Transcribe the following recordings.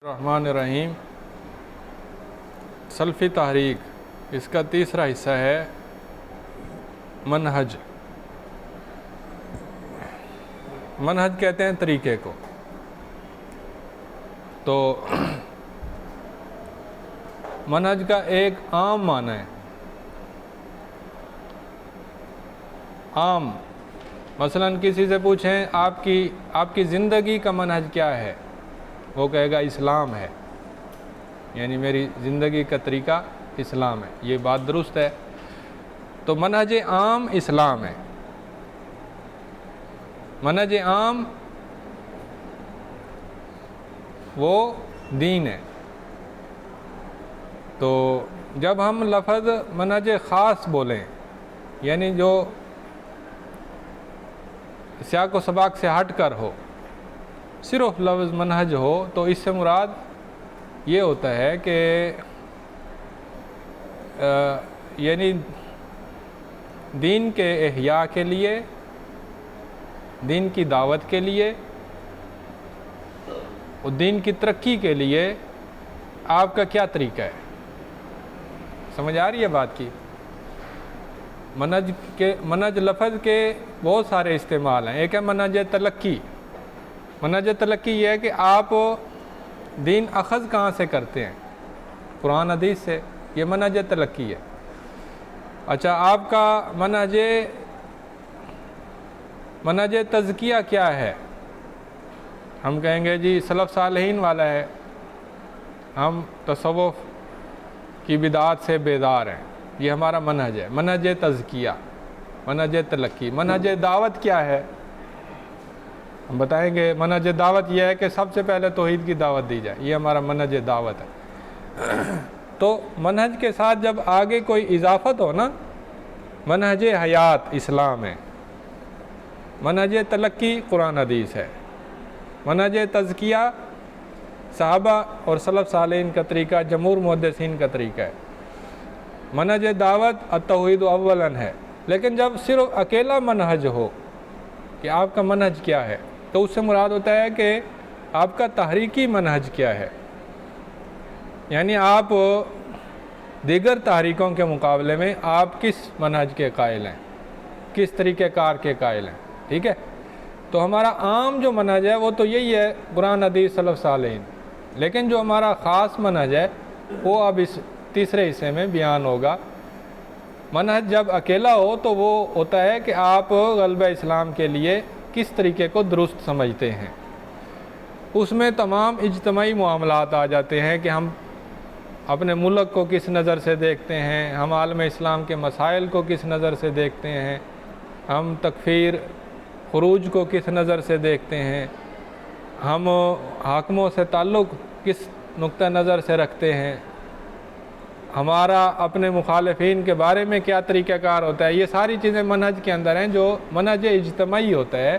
الرحمن الرحیم سلفی تحریک، اس کا تیسرا حصہ ہے منہج۔ منہج کہتے ہیں طریقے کو۔ تو منہج کا ایک عام معنی ہے، عام۔ مثلا کسی سے پوچھیں آپ کی زندگی کا منہج کیا ہے، وہ کہے گا اسلام ہے، یعنی میری زندگی کا طریقہ اسلام ہے۔ یہ بات درست ہے۔ تو منہج عام اسلام ہے، منہج عام وہ دین ہے۔ تو جب ہم لفظ منہج خاص بولیں، یعنی جو سیاق و سباق سے ہٹ کر ہو، صرف لفظ منہج ہو، تو اس سے مراد یہ ہوتا ہے کہ یعنی دین کے احیاء کے لیے، دین کی دعوت کے لیے اور دین کی ترقی کے لیے آپ کا کیا طریقہ ہے۔ سمجھ آ رہی ہے بات کی؟ منہج لفظ کے بہت سارے استعمال ہیں۔ ایک ہے منہج تلقی۔ منہج تلقی یہ ہے کہ آپ دین اخذ کہاں سے کرتے ہیں؟ قرآن حدیث سے، یہ منہج تلقی ہے۔ اچھا، آپ کا منہج تزکیہ کیا ہے؟ ہم کہیں گے جی سلف صالحین والا ہے، ہم تصوف کی بدعات سے بیدار ہیں، یہ ہمارا منہج ہے، منہج تزکیہ، منہج تلقی۔ منہج دعوت کیا ہے؟ ہم بتائیں گے منہج دعوت یہ ہے کہ سب سے پہلے توحید کی دعوت دی جائے، یہ ہمارا منہج دعوت ہے۔ تو منہج کے ساتھ جب آگے کوئی اضافت ہو نا، منہج حیات اسلام ہے، منہج تلقی قرآن حدیث ہے، منہج تزکیہ صحابہ اور سلف صالحین کا طریقہ، جمہور محدثین کا طریقہ ہے، منہج دعوت التوحید اولا ہے۔ لیکن جب صرف اکیلا منہج ہو کہ آپ کا منہج کیا ہے، تو اس سے مراد ہوتا ہے کہ آپ کا تحریکی منہج کیا ہے، یعنی آپ دیگر تحریکوں کے مقابلے میں آپ کس منہج کے قائل ہیں، کس طریقہ کار کے قائل ہیں، ٹھیک ہے؟ تو ہمارا عام جو منہج ہے وہ تو یہی ہے، قرآن حدیث سلف صالحین۔ لیکن جو ہمارا خاص منہج ہے وہ اب اس تیسرے حصے میں بیان ہوگا۔ منہج جب اکیلا ہو تو وہ ہوتا ہے کہ آپ غلبہ اسلام کے لیے کس طریقے کو درست سمجھتے ہیں۔ اس میں تمام اجتماعی معاملات آ جاتے ہیں کہ ہم اپنے ملک کو کس نظر سے دیکھتے ہیں، ہم عالم اسلام کے مسائل کو کس نظر سے دیکھتے ہیں، ہم تکفیر خروج کو کس نظر سے دیکھتے ہیں، ہم حاکموں سے تعلق کس نقطہ نظر سے رکھتے ہیں، ہمارا اپنے مخالفین کے بارے میں کیا طریقہ کار ہوتا ہے۔ یہ ساری چیزیں منہج کے اندر ہیں، جو منہج اجتماعی ہوتا ہے۔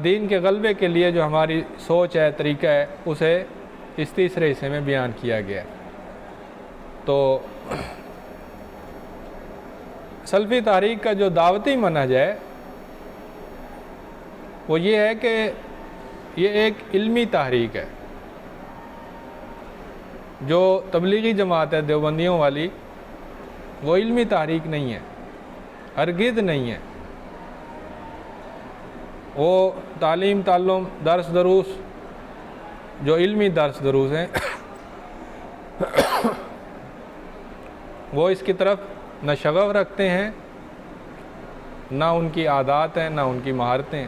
دین کے غلبے کے لیے جو ہماری سوچ ہے، طریقہ ہے، اسے اس تیسرے حصے میں بیان کیا گیا ہے۔ تو سلفی تحریک کا جو دعوتی منہج ہے وہ یہ ہے کہ یہ ایک علمی تحریک ہے۔ جو تبلیغی جماعت ہے دیوبندیوں والی، وہ علمی تحریک نہیں ہے، ہرگز نہیں ہے۔ وہ تعلیم، تعلم، درس دروس، جو علمی درس دروس ہیں، وہ اس کی طرف نہ شغف رکھتے ہیں، نہ ان کی عادات ہیں، نہ ان کی مہارتیں ہیں۔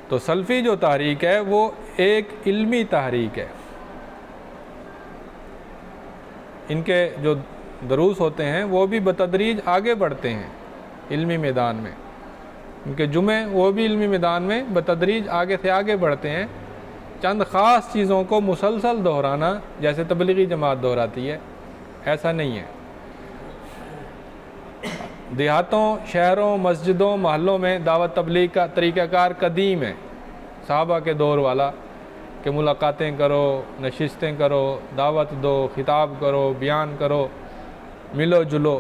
تو سلفی جو تحریک ہے وہ ایک علمی تحریک ہے۔ ان کے جو دروس ہوتے ہیں وہ بھی بتدریج آگے بڑھتے ہیں علمی میدان میں، ان کے جمعے وہ بھی علمی میدان میں بتدریج آگے سے آگے بڑھتے ہیں۔ چند خاص چیزوں کو مسلسل دہرانا جیسے تبلیغی جماعت دہراتی ہے، ایسا نہیں ہے۔ دیہاتوں، شہروں، مسجدوں، محلوں میں دعوت تبلیغ کا طریقہ کار قدیم ہے، صحابہ کے دور والا، کہ ملاقاتیں کرو، نشستیں کرو، دعوت دو، خطاب کرو، بیان کرو، ملو جلو،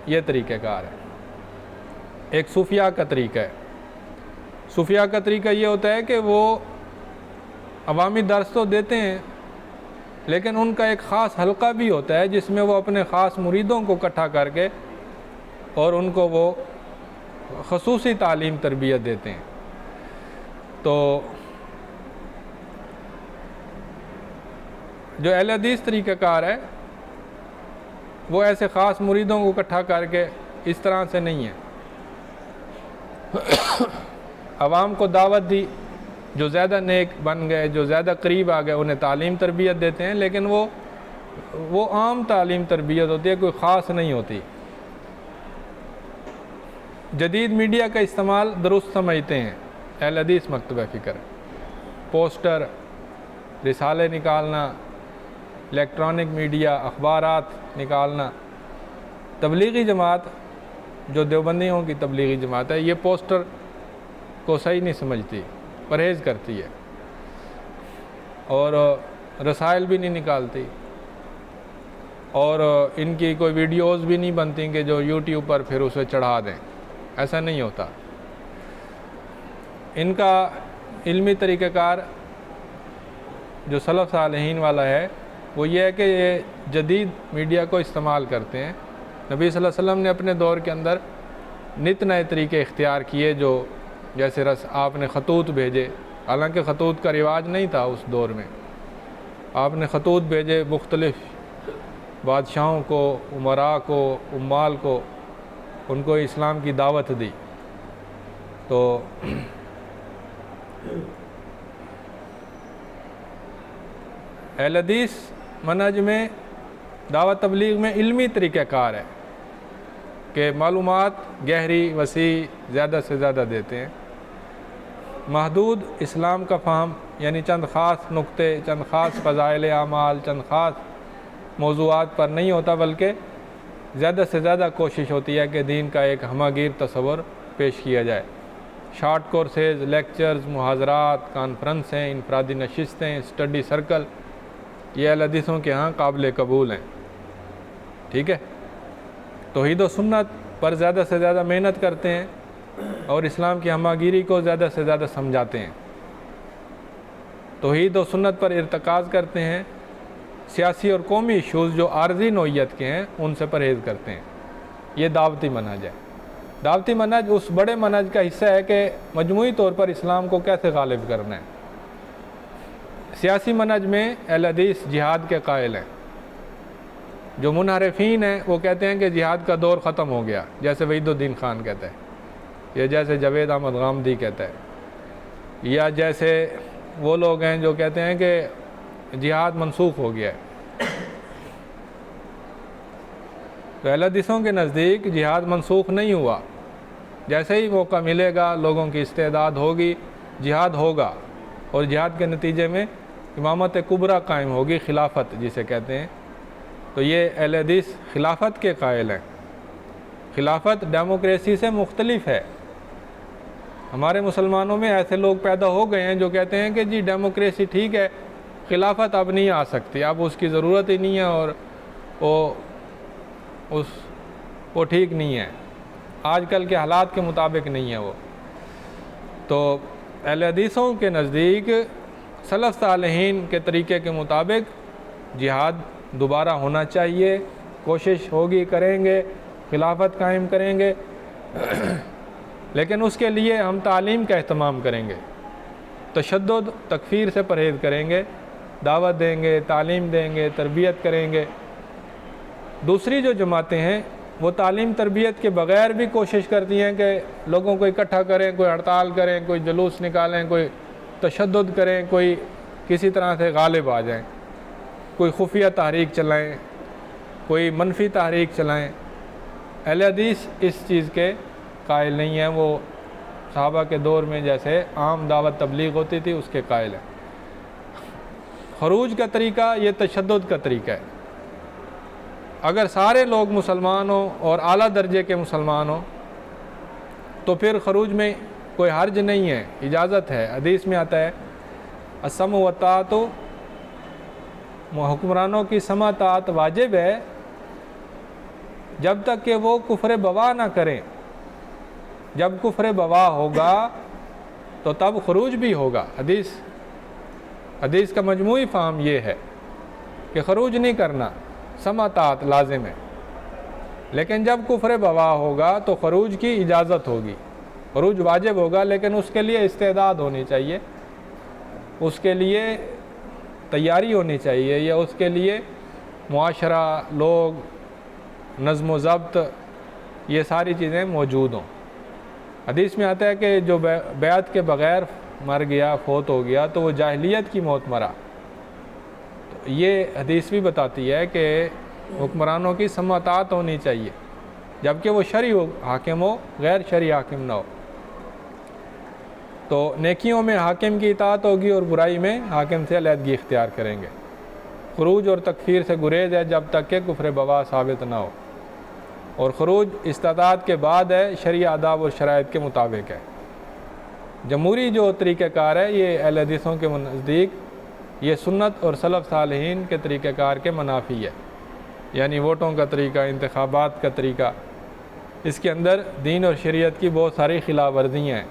یہ طریقہ کار ہے۔ ایک صوفیہ کا طریقہ ہے۔ صوفیہ کا طریقہ یہ ہوتا ہے کہ وہ عوامی درس تو دیتے ہیں، لیکن ان کا ایک خاص حلقہ بھی ہوتا ہے جس میں وہ اپنے خاص مریدوں کو اکٹھا کر کے اور ان کو وہ خصوصی تعلیم تربیت دیتے ہیں۔ تو جو اہل حدیث طریقہ کار ہے وہ ایسے خاص مریدوں کو اکٹھا کر کے اس طرح سے نہیں ہے، عوام کو دعوت دی، جو زیادہ نیک بن گئے، جو زیادہ قریب آ گئے، انہیں تعلیم تربیت دیتے ہیں، لیکن وہ عام تعلیم تربیت ہوتی ہے، کوئی خاص نہیں ہوتی۔ جدید میڈیا کا استعمال درست سمجھتے ہیں اہل حدیث مکتبہ فکر، پوسٹر، رسالے نکالنا، الیکٹرانک میڈیا، اخبارات نکالنا۔ تبلیغی جماعت جو دیوبندیوں کی تبلیغی جماعت ہے، یہ پوسٹر کو صحیح نہیں سمجھتی، پرہیز کرتی ہے، اور رسائل بھی نہیں نکالتی، اور ان کی کوئی ویڈیوز بھی نہیں بنتی کہ جو یوٹیوب پر پھر اسے چڑھا دیں، ایسا نہیں ہوتا۔ ان کا علمی طریقہ کار جو سلف صالحین والا ہے وہ یہ ہے کہ یہ جدید میڈیا کو استعمال کرتے ہیں۔ نبی صلی اللہ علیہ وسلم نے اپنے دور کے اندر نت نئے طریقے اختیار کیے، جو جیسے آپ نے خطوط بھیجے، حالانکہ خطوط کا رواج نہیں تھا اس دور میں، آپ نے خطوط بھیجے مختلف بادشاہوں کو، امراء کو، عمال کو، ان کو اسلام کی دعوت دی۔ تو اہل حدیث منہج میں دعوت تبلیغ میں علمی طریقہ کار ہے کہ معلومات گہری، وسیع، زیادہ سے زیادہ دیتے ہیں۔ محدود اسلام کا فہم یعنی چند خاص نقطے، چند خاص فضائل اعمال، چند خاص موضوعات پر نہیں ہوتا، بلکہ زیادہ سے زیادہ کوشش ہوتی ہے کہ دین کا ایک ہمہ گیر تصور پیش کیا جائے۔ شارٹ کورسز، لیکچرز، محاضرات، کانفرنسیں، انفرادی نشستیں، اسٹڈی سرکل، یہ اہل حدیثوں کے ہاں قابل قبول ہیں۔ ٹھیک ہے، توحید و سنت پر زیادہ سے زیادہ محنت کرتے ہیں اور اسلام کی ہمہ گیری کو زیادہ سے زیادہ سمجھاتے ہیں، توحید و سنت پر ارتکاز کرتے ہیں، سیاسی اور قومی ایشوز جو عارضی نوعیت کے ہیں ان سے پرہیز کرتے ہیں۔ یہ دعوتی منہج ہے۔ دعوتی منہج اس بڑے منہج کا حصہ ہے کہ مجموعی طور پر اسلام کو کیسے غالب کرنا ہے۔ سیاسی منہج میں اہل حدیث جہاد کے قائل ہیں۔ جو منحرفین ہیں وہ کہتے ہیں کہ جہاد کا دور ختم ہو گیا، جیسے وحید الدین خان کہتا ہے، یا جیسے جاوید احمد غامدی کہتا ہے، یا جیسے وہ لوگ ہیں جو کہتے ہیں کہ جہاد منسوخ ہو گیا ہے۔ تو اہل حدیثوں کے نزدیک جہاد منسوخ نہیں ہوا، جیسے ہی موقع ملے گا، لوگوں کی استعداد ہوگی، جہاد ہوگا، اور جہاد کے نتیجے میں امامت کبریٰ قائم ہوگی، خلافت جسے کہتے ہیں۔ تو یہ اہل حدیث خلافت کے قائل ہیں۔ خلافت ڈیموکریسی سے مختلف ہے۔ ہمارے مسلمانوں میں ایسے لوگ پیدا ہو گئے ہیں جو کہتے ہیں کہ جی ڈیموکریسی ٹھیک ہے، خلافت اب نہیں آ سکتی، اب اس کی ضرورت ہی نہیں ہے، اور وہ ٹھیک نہیں ہے، آج کل کے حالات کے مطابق نہیں ہے وہ۔ تو اہل حدیثوں کے نزدیک سلف صالحین کے طریقے کے مطابق جہاد دوبارہ ہونا چاہیے، کوشش ہوگی، کریں گے، خلافت قائم کریں گے، لیکن اس کے لیے ہم تعلیم کا اہتمام کریں گے، تشدد، تکفیر سے پرہیز کریں گے، دعوت دیں گے، تعلیم دیں گے، تربیت کریں گے۔ دوسری جو جماعتیں ہیں وہ تعلیم تربیت کے بغیر بھی کوشش کرتی ہیں کہ لوگوں کو اکٹھا کریں، کوئی ہڑتال کریں، کوئی جلوس نکالیں، کوئی تشدد کریں، کوئی کسی طرح سے غالب آ جائیں، کوئی خفیہ تحریک چلائیں، کوئی منفی تحریک چلائیں۔ اہل حدیث اس چیز کے قائل نہیں ہیں، وہ صحابہ کے دور میں جیسے عام دعوت تبلیغ ہوتی تھی اس کے قائل ہیں۔ خروج کا طریقہ یہ تشدد کا طریقہ ہے۔ اگر سارے لوگ مسلمان ہوں اور اعلیٰ درجے کے مسلمان ہوں تو پھر خروج میں کوئی حرج نہیں ہے، اجازت ہے۔ حدیث میں آتا ہے السمع والطاعۃ، حکمرانوں کی سمع طاعت واجب ہے جب تک کہ وہ کفر بواح نہ کریں۔ جب کفر بواح ہوگا تو تب خروج بھی ہوگا۔ حدیث حدیث کا مجموعی فہم یہ ہے کہ خروج نہیں کرنا، سمع طاعت لازم ہے، لیکن جب کفر بواح ہوگا تو خروج کی اجازت ہوگی، خروج واجب ہوگا، لیکن اس کے لیے استعداد ہونی چاہیے، اس کے لیے تیاری ہونی چاہیے، یا اس کے لیے معاشرہ، لوگ، نظم و ضبط، یہ ساری چیزیں موجود ہوں۔ حدیث میں آتا ہے کہ جو بیعت کے بغیر مر گیا، فوت ہو گیا، تو وہ جاہلیت کی موت مرا۔ تو یہ حدیث بھی بتاتی ہے کہ حکمرانوں کی سمع طاعت ہونی چاہیے، جبکہ وہ شرعی حاکم ہو، غیر شرعی حاکم نہ ہو۔ تو نیکیوں میں حاکم کی اطاعت ہوگی اور برائی میں حاکم سے علیحدگی اختیار کریں گے۔ خروج اور تکفیر سے گریز ہے جب تک کہ کفر بواح ثابت نہ ہو، اور خروج استطاعت کے بعد ہے، شرعی آداب اور شرائط کے مطابق ہے۔ جمہوری جو طریقہ کار ہے، یہ اہل حدیثوں کے نزدیک یہ سنت اور سلف صالحین کے طریقہ کار کے منافی ہے، یعنی ووٹوں کا طریقہ، انتخابات کا طریقہ، اس کے اندر دین اور شریعت کی بہت ساری خلاف ورزیاں ہیں۔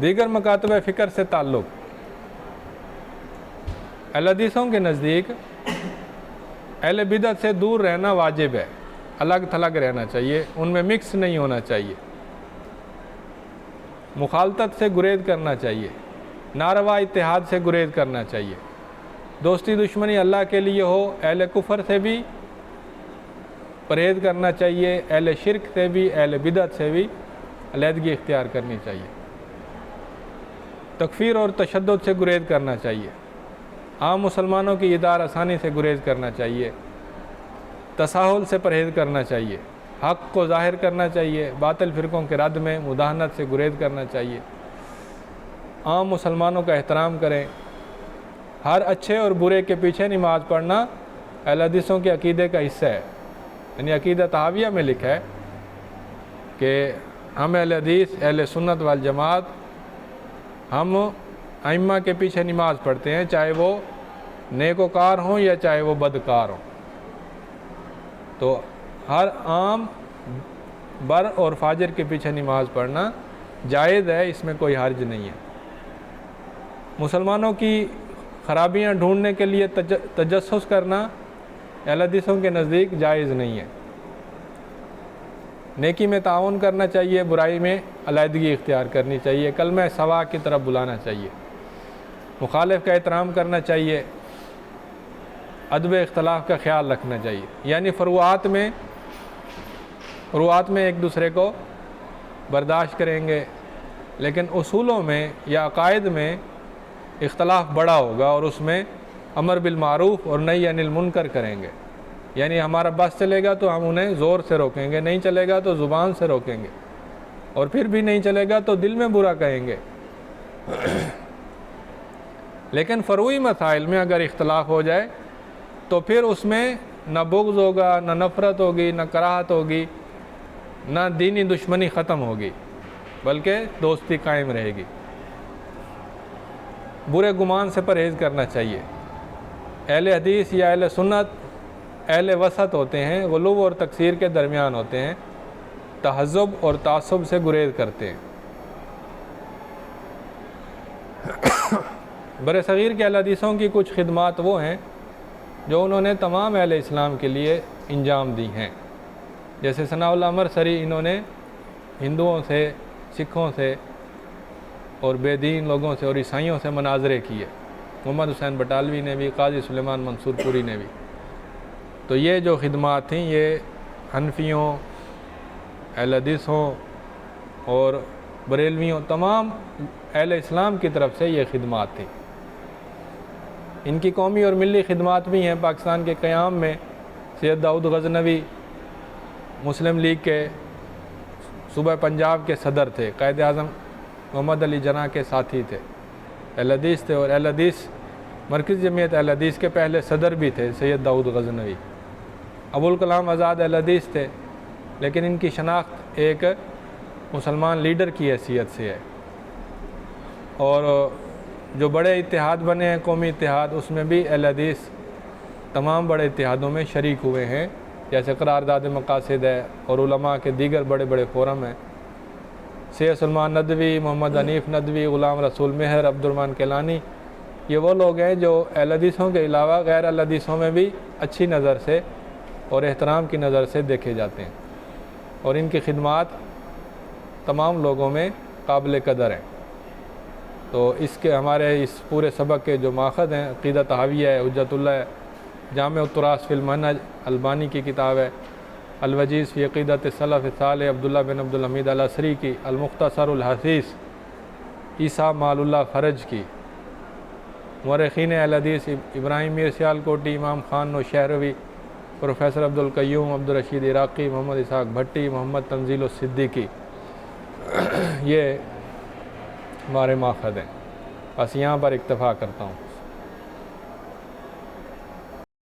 دیگر مکاتب فکر سے تعلق، اہل حدیثوں کے نزدیک اہل بدعت سے دور رہنا واجب ہے، الگ تھلگ رہنا چاہیے، ان میں مکس نہیں ہونا چاہیے، مخالطت سے گریز کرنا چاہیے، ناروا اتحاد سے گریز کرنا چاہیے، دوستی دشمنی اللہ کے لیے ہو، اہل کفر سے بھی پرہیز کرنا چاہیے، اہل شرک سے بھی، اہل بدعت سے بھی علیحدگی اختیار کرنی چاہیے، تکفیر اور تشدد سے گریز کرنا چاہیے، عام مسلمانوں کی ادار آسانی سے گریز کرنا چاہیے، تساہل سے پرہیز کرنا چاہیے، حق کو ظاہر کرنا چاہیے، باطل فرقوں کے رد میں مداہنت سے گریز کرنا چاہیے، عام مسلمانوں کا احترام کریں، ہر اچھے اور برے کے پیچھے نماز پڑھنا اہل حدیثوں کے عقیدے کا حصہ ہے، یعنی عقیدہ طحاویہ میں لکھا ہے کہ ہم اہل حدیث، اہل سنت والجماعت، ہم ائمہ کے پیچھے نماز پڑھتے ہیں، چاہے وہ نیکوکار ہوں یا چاہے وہ بدکار ہوں۔ تو ہر عام بر اور فاجر کے پیچھے نماز پڑھنا جائز ہے، اس میں کوئی حرج نہیں ہے۔ مسلمانوں کی خرابیاں ڈھونڈنے کے لیے تجسس کرنا اہل حدیثوں کے نزدیک جائز نہیں ہے۔ نیکی میں تعاون کرنا چاہیے، برائی میں علیحدگی اختیار کرنی چاہیے، کلمہ سوا کی طرف بلانا چاہیے، مخالف کا احترام کرنا چاہیے، ادب اختلاف کا خیال رکھنا چاہیے، یعنی فروعات میں ایک دوسرے کو برداشت کریں گے، لیکن اصولوں میں یا عقائد میں اختلاف بڑا ہوگا، اور اس میں امر بالمعروف اور نہی عن المنکر کریں گے، یعنی ہمارا بس چلے گا تو ہم انہیں زور سے روکیں گے، نہیں چلے گا تو زبان سے روکیں گے، اور پھر بھی نہیں چلے گا تو دل میں برا کہیں گے۔ لیکن فروعی مسائل میں اگر اختلاف ہو جائے تو پھر اس میں نہ بغض ہوگا، نہ نفرت ہوگی، نہ کراہت ہوگی، نہ دینی دشمنی ختم ہوگی، بلکہ دوستی قائم رہے گی۔ برے گمان سے پرہیز کرنا چاہیے۔ اہل حدیث یا اہل سنت اہل وسط ہوتے ہیں، غلو اور تکثیر کے درمیان ہوتے ہیں، تہذب اور تعصب سے گریز کرتے ہیں۔ برصغیر کے اہل حدیثوں کی کچھ خدمات وہ ہیں جو انہوں نے تمام اہل اسلام کے لیے انجام دی ہیں، جیسے ثناء اللہ مرسری، انہوں نے ہندوؤں سے، سکھوں سے اور بے دین لوگوں سے اور عیسائیوں سے مناظرے کیے، محمد حسین بٹالوی نے بھی، قاضی سلیمان منصور پوری نے بھی۔ تو یہ جو خدمات تھیں یہ حنفیوں، اہل حدیثوں اور بریلویوں، تمام اہل اسلام کی طرف سے یہ خدمات تھیں۔ ان کی قومی اور ملی خدمات بھی ہیں۔ پاکستان کے قیام میں سید داؤد غزنوی مسلم لیگ کے صوبہ پنجاب کے صدر تھے، قائد اعظم محمد علی جناح کے ساتھی تھے، اہل حدیث تھے، اور اہل حدیث مرکز جمعیت اہل حدیث کے پہلے صدر بھی تھے سید داؤد غزنوی۔ ابوالکلام آزاد اہل حدیث تھے، لیکن ان کی شناخت ایک مسلمان لیڈر کی حیثیت سے ہے، اور جو بڑے اتحاد بنے ہیں، قومی اتحاد، اس میں بھی اہل حدیث تمام بڑے اتحادوں میں شریک ہوئے ہیں، جیسے قرارداد مقاصد ہے اور علماء کے دیگر بڑے بڑے فورم ہیں، سید سلمان ندوی، محمد حنیف ندوی، غلام رسول مہر، عبدالرحمن کیلانی، یہ وہ لوگ ہیں جو اہل حدیثوں کے علاوہ غیر اہل حدیثوں میں بھی اچھی نظر سے اور احترام کی نظر سے دیکھے جاتے ہیں، اور ان کی خدمات تمام لوگوں میں قابل قدر ہیں۔ تو اس کے ہمارے اس پورے سبق کے جو ماخذ ہیں، عقیدہ طحاویہ ہے، حجت اللہ ہے، جامع التراث فی المنہج البانی کی کتاب ہے، الوجیز فی عقیدۃ السلف الصالح عبداللہ بن عبدالحمید العصری کی، المختصر الحثیث عیسیٰ مال اللہ فرج کی، مورخین اہل حدیث ابراہیم میر سیالکوٹی، امام خان نوشہروی، پروفیسر عبدالقیوم، عبدالرشید عراقی، محمد اسحاق بھٹی، محمد تنزیل الصدیقی، یہ ہمارے ماخذ ہیں۔ بس یہاں پر اکتفا کرتا ہوں۔